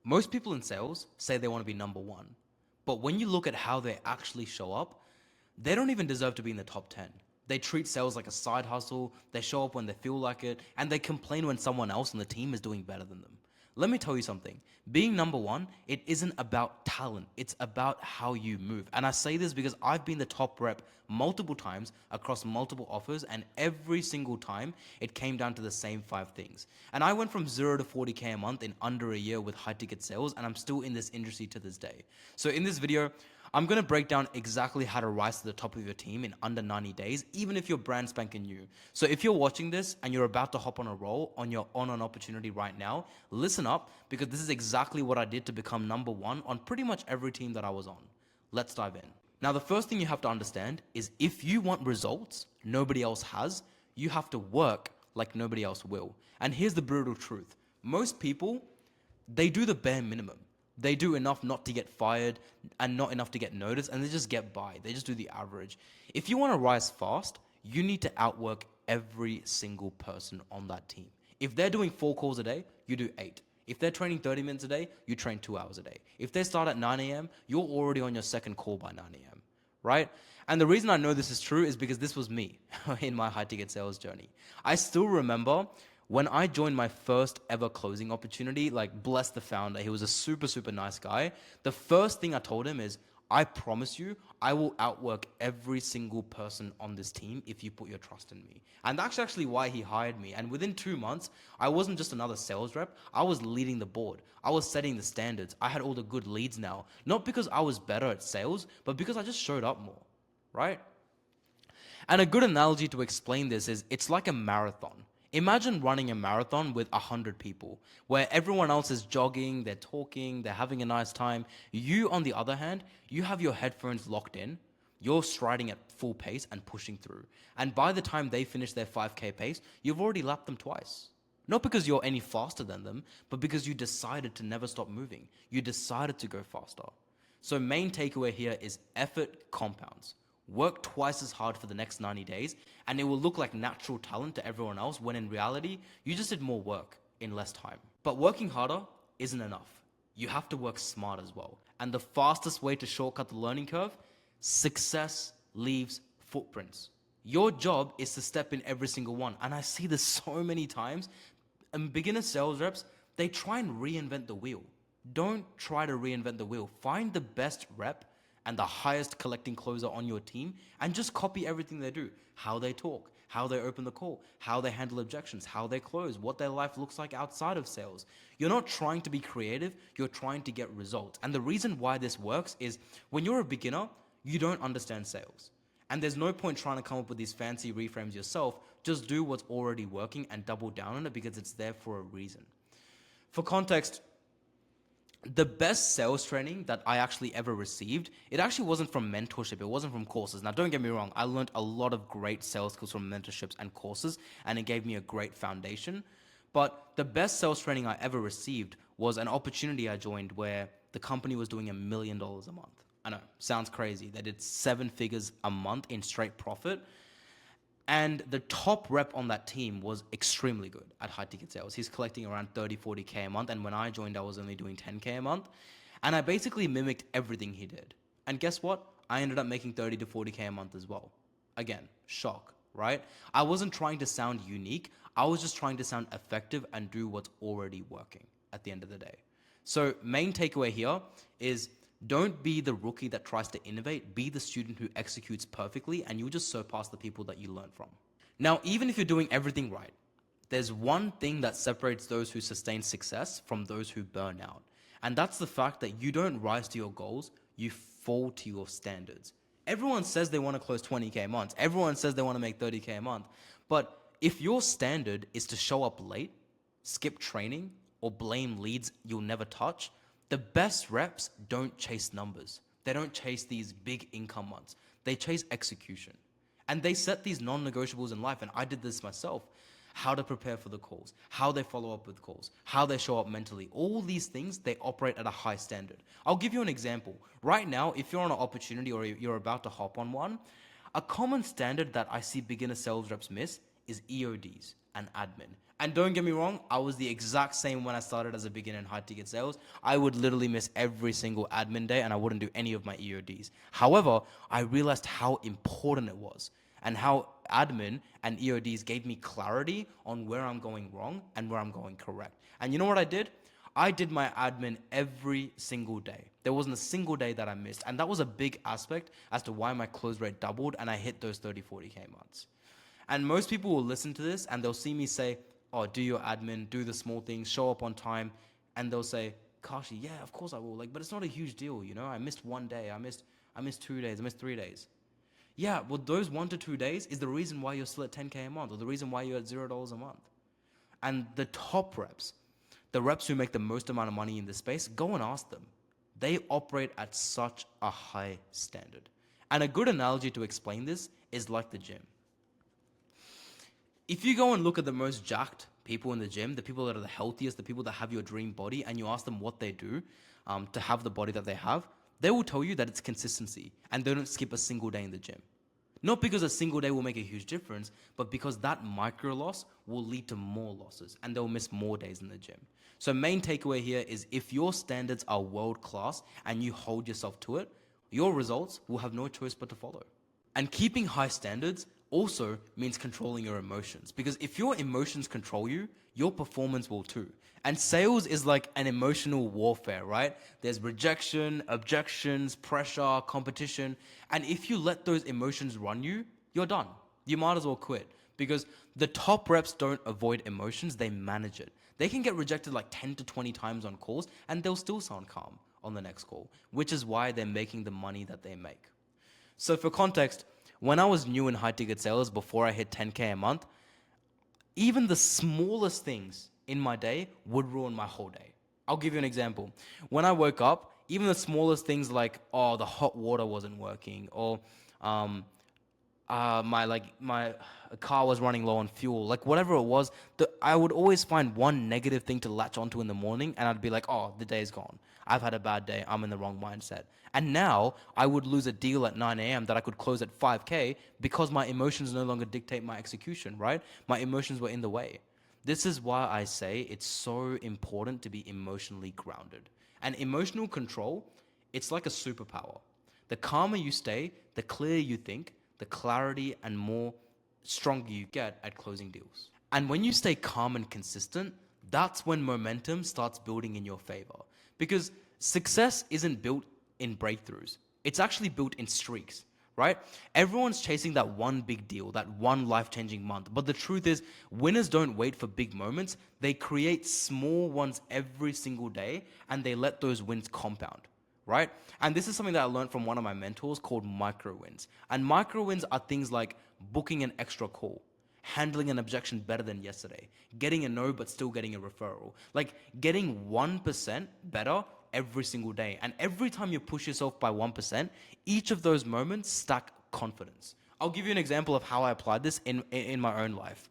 Most people in sales say they want to be number one, but when you look at how they actually show up, they don't even deserve to be in the top 10. They treat sales like a side hustle, they show up when they feel like it, and they complain when someone else on the team is doing better than them. Let me tell you something. Being number one, it isn't about talent. It's about how you move. And I say this because I've been the top rep multiple times across multiple offers, and every single time it came down to the same 5 things. And I went from 0 to 40K a month in under a year with high ticket sales, and I'm still in this industry to this day. So in this video, I'm going to break down exactly how to rise to the top of your team in under 90 days, even if you're brand spanking new. So if you're watching this and you're about to hop on a roll on an opportunity right now, listen up, because this is exactly what I did to become number one on pretty much every team that I was on. Let's dive in. Now, the first thing you have to understand is if you want results nobody else has, you have to work like nobody else will. And here's the brutal truth. Most people, they do the bare minimum. They do enough not to get fired and not enough to get noticed, and they just get by. They just do the average. If you want to rise fast, you need to outwork every single person on that team. If they're doing 4 calls a day, you do 8. If they're training 30 minutes a day, you train 2 hours a day. If they start at 9 a.m., you're already on your second call by 9 a.m., right? And the reason I know this is true is because this was me in my high ticket sales journey. I still remember when I joined my first ever closing opportunity, like bless the founder, he was a super, super nice guy. The first thing I told him is, I promise you, I will outwork every single person on this team if you put your trust in me. And that's actually why he hired me. And within 2 months, I wasn't just another sales rep, I was leading the board. I was setting the standards. I had all the good leads now. Not because I was better at sales, but because I just showed up more, right? And a good analogy to explain this is it's like a marathon. Imagine running a marathon with 100 people, where everyone else is jogging, they're talking, they're having a nice time. You, on the other hand, you have your headphones locked in, you're striding at full pace and pushing through. And by the time they finish their 5K pace, you've already lapped them twice. Not because you're any faster than them, but because you decided to never stop moving. You decided to go faster. So main takeaway here is effort compounds. Work twice as hard for the next 90 days, and it will look like natural talent to everyone else, when in reality, you just did more work in less time. But working harder isn't enough. You have to work smart as well. And the fastest way to shortcut the learning curve, success leaves footprints. Your job is to step in every single one. And I see this so many times. And beginner sales reps, they try and reinvent the wheel. Don't try to reinvent the wheel. Find the best rep and the highest collecting closer on your team, and just copy everything they do. How they talk, how they open the call, how they handle objections, how they close, what their life looks like outside of sales. You're not trying to be creative, you're trying to get results. And the reason why this works is when you're a beginner, you don't understand sales. And there's no point trying to come up with these fancy reframes yourself. Just do what's already working and double down on it, because it's there for a reason. For context, the best sales training that I actually ever received, it actually wasn't from mentorship, it wasn't from courses. Now, don't get me wrong, I learned a lot of great sales skills from mentorships and courses, and it gave me a great foundation. But the best sales training I ever received was an opportunity I joined where the company was doing $1 million a month. I know, sounds crazy. They did 7 figures a month in straight profit. And the top rep on that team was extremely good at high ticket sales. He's collecting around 30, 40K a month. And when I joined, I was only doing 10K a month. And I basically mimicked everything he did. And guess what? I ended up making 30 to 40K a month as well. Again, shock, right? I wasn't trying to sound unique. I was just trying to sound effective and do what's already working at the end of the day. So main takeaway here is, don't be the rookie that tries to innovate, be the student who executes perfectly, and you'll just surpass the people that you learn from. Now, even if you're doing everything right, there's one thing that separates those who sustain success from those who burn out. And that's the fact that you don't rise to your goals, you fall to your standards. Everyone says they want to close 20K a month. Everyone says they want to make 30K a month. But if your standard is to show up late, skip training, or blame leads you'll never touch, the best reps don't chase numbers. They don't chase these big income months. They chase execution. And they set these non-negotiables in life, and I did this myself. How to prepare for the calls, how they follow up with calls, how they show up mentally. All these things, they operate at a high standard. I'll give you an example. Right now, if you're on an opportunity or you're about to hop on one, a common standard that I see beginner sales reps miss is EODs and admin. And don't get me wrong, I was the exact same when I started as a beginner in high ticket sales. I would literally miss every single admin day and I wouldn't do any of my EODs. However, I realized how important it was and how admin and EODs gave me clarity on where I'm going wrong and where I'm going correct. And you know what I did? I did my admin every single day. There wasn't a single day that I missed. And that was a big aspect as to why my close rate doubled and I hit those 30, 40K months. And most people will listen to this and they'll see me say, oh, do your admin, do the small things, show up on time. And they'll say, Kashi, yeah, of course I will. Like, but it's not a huge deal, you know? I missed one day, I missed 2 days, I missed 3 days. Yeah, well, those 1 to 2 days is the reason why you're still at 10K a month or the reason why you're at $0 a month. And the top reps, the reps who make the most amount of money in this space, go and ask them. They operate at such a high standard. And a good analogy to explain this is like the gym. If you go and look at the most jacked people in the gym, the people that are the healthiest, the people that have your dream body, and you ask them what they do to have the body that they have, they will tell you that it's consistency and they don't skip a single day in the gym. Not because a single day will make a huge difference, but because that micro loss will lead to more losses and they'll miss more days in the gym. So main takeaway here is if your standards are world class and you hold yourself to it, your results will have no choice but to follow. And keeping high standards also means controlling your emotions, because if your emotions control you, your performance will too. And sales is like an emotional warfare, right? There's rejection, objections, pressure, competition. And if you let those emotions run you, you're done. You might as well quit, because the top reps don't avoid emotions, they manage it. They can get rejected like 10 to 20 times on calls and they'll still sound calm on the next call, which is why they're making the money that they make. So for context, when I was new in high ticket sales before I hit 10K a month, even the smallest things in my day would ruin my whole day. I'll give you an example. When I woke up, even the smallest things like, oh, the hot water wasn't working, or my car was running low on fuel, like whatever it was, I would always find one negative thing to latch onto in the morning, and I'd be like, oh, the day's gone. I've had a bad day. I'm in the wrong mindset. And now I would lose a deal at 9 a.m. that I could close at 5K because my emotions no longer dictate my execution, right? My emotions were in the way. This is why I say it's so important to be emotionally grounded. And emotional control, it's like a superpower. The calmer you stay, the clearer you think, the clarity and more stronger you get at closing deals. And when you stay calm and consistent, that's when momentum starts building in your favor. Because success isn't built in breakthroughs. It's actually built in streaks, right? Everyone's chasing that one big deal, that one life-changing month. But the truth is, winners don't wait for big moments. They create small ones every single day, and they let those wins compound, right? And this is something that I learned from one of my mentors called micro wins. And micro wins are things like booking an extra call, handling an objection better than yesterday, getting a no but still getting a referral, like getting 1% better every single day. And every time you push yourself by 1%, each of those moments stack confidence. I'll give you an example of how I applied this in my own life.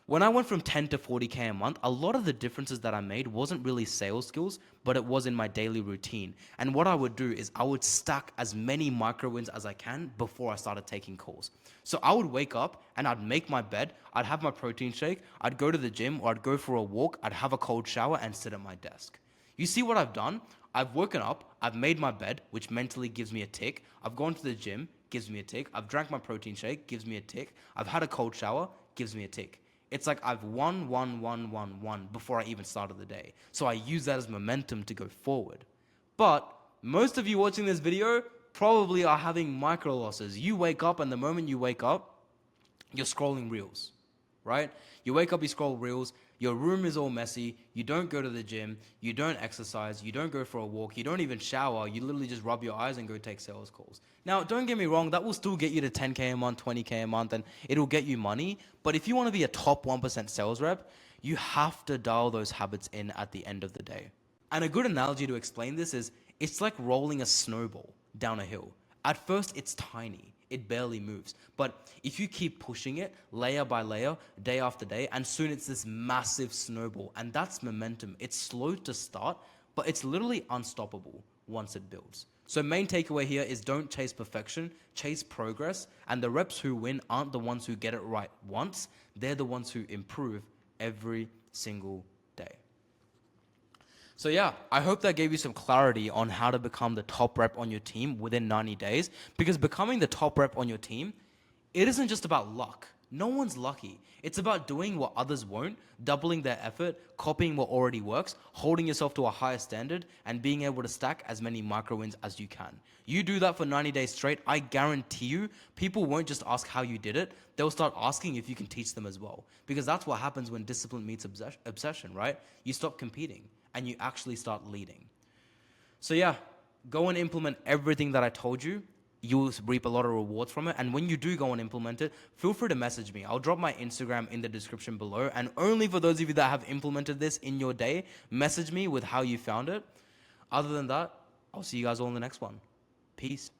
When I went from 10 to 40K a month, a lot of the differences that I made wasn't really sales skills, but it was in my daily routine. And what I would do is I would stack as many micro wins as I can before I started taking calls. So I would wake up and I'd make my bed, I'd have my protein shake, I'd go to the gym or I'd go for a walk, I'd have a cold shower and sit at my desk. You see what I've done? I've woken up, I've made my bed, which mentally gives me a tick. I've gone to the gym, gives me a tick. I've drank my protein shake, gives me a tick. I've had a cold shower, gives me a tick. It's like I've won before I even started the day. So I use that as momentum to go forward. But most of you watching this video probably are having micro losses. You wake up and the moment you wake up, you're scrolling reels, right? You wake up, you scroll reels, your room is all messy, you don't go to the gym, you don't exercise, you don't go for a walk, you don't even shower, you literally just rub your eyes and go take sales calls. Now, don't get me wrong, that will still get you to 10K a month, 20K a month, and it'll get you money, but if you want to be a top 1% sales rep, you have to dial those habits in at the end of the day. And a good analogy to explain this is, it's like rolling a snowball down a hill. At first, it's tiny. It barely moves. But if you keep pushing it layer by layer, day after day, and soon it's this massive snowball. And that's momentum. It's slow to start, but it's literally unstoppable once it builds. So main takeaway here is don't chase perfection, chase progress. And the reps who win aren't the ones who get it right once. They're the ones who improve every single day. So yeah, I hope that gave you some clarity on how to become the top rep on your team within 90 days. Because becoming the top rep on your team, it isn't just about luck. No one's lucky. It's about doing what others won't, doubling their effort, copying what already works, holding yourself to a higher standard, and being able to stack as many micro wins as you can. You do that for 90 days straight, I guarantee you, people won't just ask how you did it, they'll start asking if you can teach them as well. Because that's what happens when discipline meets obsession, right? You stop competing and you actually start leading. So yeah, go and implement everything that I told you. You'll reap a lot of rewards from it. And when you do go and implement it, feel free to message me. I'll drop my Instagram in the description below. And only for those of you that have implemented this in your day, message me with how you found it. Other than that, I'll see you guys all in the next one. Peace.